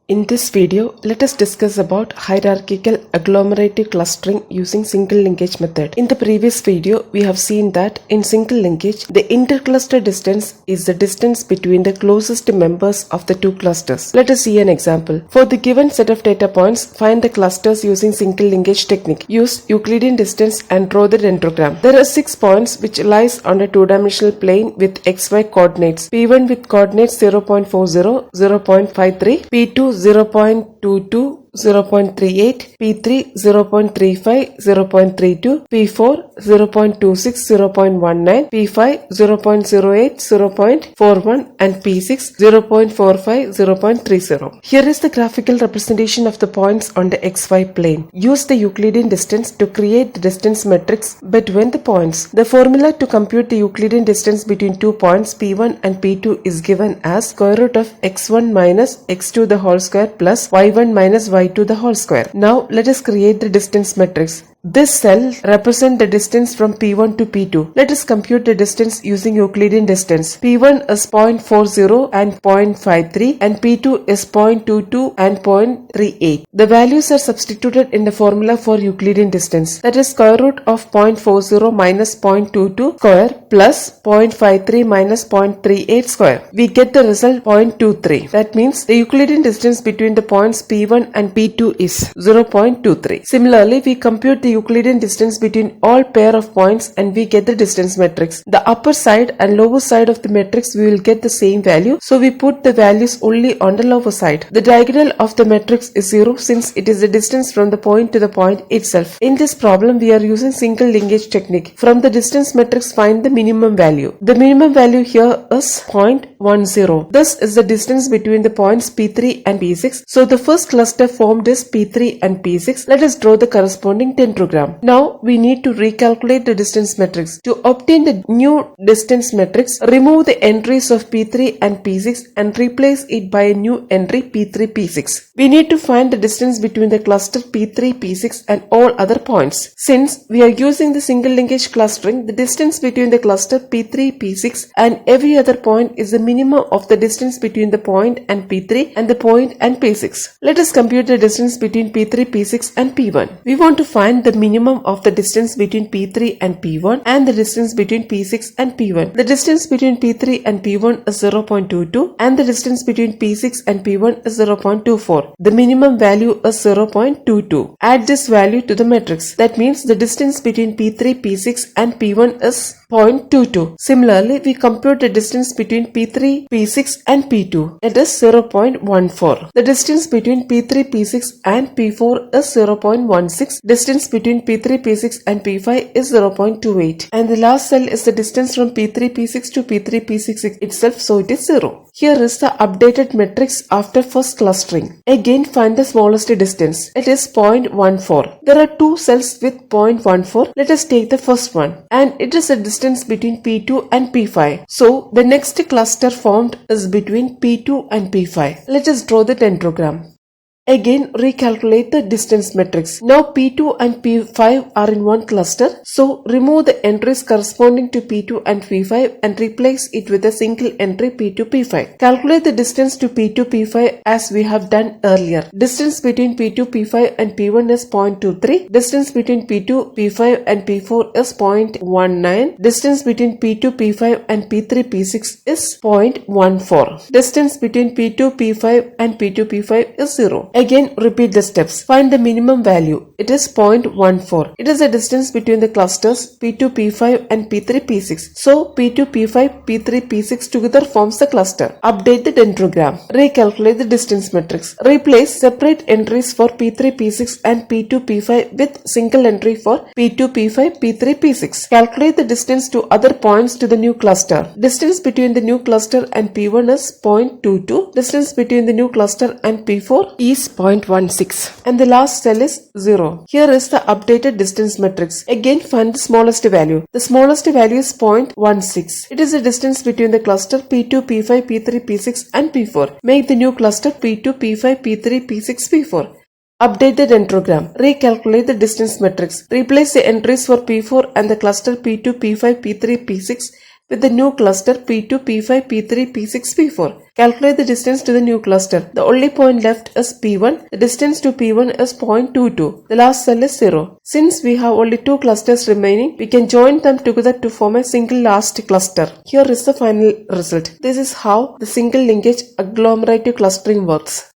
In this video, let us discuss about hierarchical agglomerative clustering using single linkage method. In the previous video, we have seen that in single linkage, the intercluster distance is the distance between the closest members of the two clusters. Let us see an example. For the given set of data points, find the clusters using single linkage technique. Use Euclidean distance and draw the dendrogram. There are 6 points which lies on a two-dimensional plane with xy coordinates. P1 with coordinates 0.40, 0.53, P2 0.22, 0.38, P3 0.35, 0.32, P4 0.26, 0.19, P5 0.08, 0.41 and P6 0.45, 0.30. Here is the graphical representation of the points on the xy plane. Use the Euclidean distance to create the distance matrix between the points. The formula to compute the Euclidean distance between two points P1 and P2 is given as square root of x1 minus x2 the whole square plus y1 minus y2 the whole square. Now let us create the distance matrix. This cell represents the distance from P1 to P2. Let us compute the distance using Euclidean distance. P1 is 0.40 and 0.53 and P2 is 0.22 and 0.38. The values are substituted in the formula for Euclidean distance. That is square root of 0.40 minus 0.22 square plus 0.53 minus 0.38 square. We get the result 0.23. That means the Euclidean distance between the points P1 and P2 is 0.23. Similarly, we compute the Euclidean distance between all pair of points and we get the distance matrix. The upper side and lower side of the matrix we will get the same value, so we put the values only on the lower side. The diagonal of the matrix is 0 since it is the distance from the point to the point itself. In this problem we are using single linkage technique. From the distance matrix find the minimum value. The minimum value here is 0.10. This is the distance between the points P3 and P6. So the first cluster formed is P3 and P6. Let us draw the corresponding dendrogram. Now we need to recalculate the distance matrix. To obtain the new distance matrix, remove the entries of P3 and P6 and replace it by a new entry P3, P6. We need to find the distance between the cluster P3, P6 and all other points. Since we are using the single linkage clustering, the distance between the cluster P3, P6 and every other point is the minimum of the distance between the point and P3 and the point and P6. Let us compute the distance between P3, P6 and P1. We want to find the minimum of the distance between P3 and P1 and the distance between P6 and P1. The distance between P3 and P1 is 0.22 and the distance between P6 and P1 is 0.24. The minimum value is 0.22. Add this value to the matrix. That means the distance between P3, P6 and P1 is 0.22. Similarly, we compute the distance between P3, P6 and P2. It is 0.14. The distance between P3, P6 and P4 is 0.16. Distance between P3, P6 and P5 is 0.28. And the last cell is the distance from P3, P6 to P3, P6 itself, so it is 0. Here is the updated matrix after first clustering. Again find the smallest distance. It is 0.14. There are two cells with 0.14. Let us take the first one. And it is a distance between P2 and P5. So the next cluster formed is between P2 and P5. Let us draw the dendrogram. Again recalculate the distance matrix. Now P2 and P5 are in one cluster. So remove the entries corresponding to P2 and P5 and replace it with a single entry P2, P5. Calculate the distance to P2, P5 as we have done earlier. Distance between P2, P5 and P1 is 0.23. Distance between P2, P5 and P4 is 0.19. Distance between P2, P5 and P3, P6 is 0.14. Distance between P2, P5 and P2, P5 is 0. Again repeat the steps. Find the minimum value. It is 0.14. It is the distance between the clusters P2, P5 and P3, P6. So P2, P5, P3, P6 together forms the cluster. Update the dendrogram. Recalculate the distance matrix. Replace separate entries for P3, P6 and P2, P5 with single entry for P2, P5, P3, P6. Calculate the distance to other points to the new cluster. Distance between the new cluster and P1 is 0.22. Distance between the new cluster and P4 is 0.16 and the last cell is 0. Here is the updated distance matrix. Again find the smallest value. The smallest value is 0.16. It is the distance between the cluster P2, P5, P3, P6 and P4. Make the new cluster P2, P5, P3, P6, P4. Update the dendrogram. Recalculate the distance matrix. Replace the entries for P4 and the cluster P2, P5, P3, P6 with the new cluster P2, P5, P3, P6, P4. Calculate the distance to the new cluster. The only point left is P1. The distance to P1 is 0.22. The last cell is 0. Since we have only 2 clusters remaining, we can join them together to form a single last cluster. Here is the final result. This is how the single linkage agglomerative clustering works.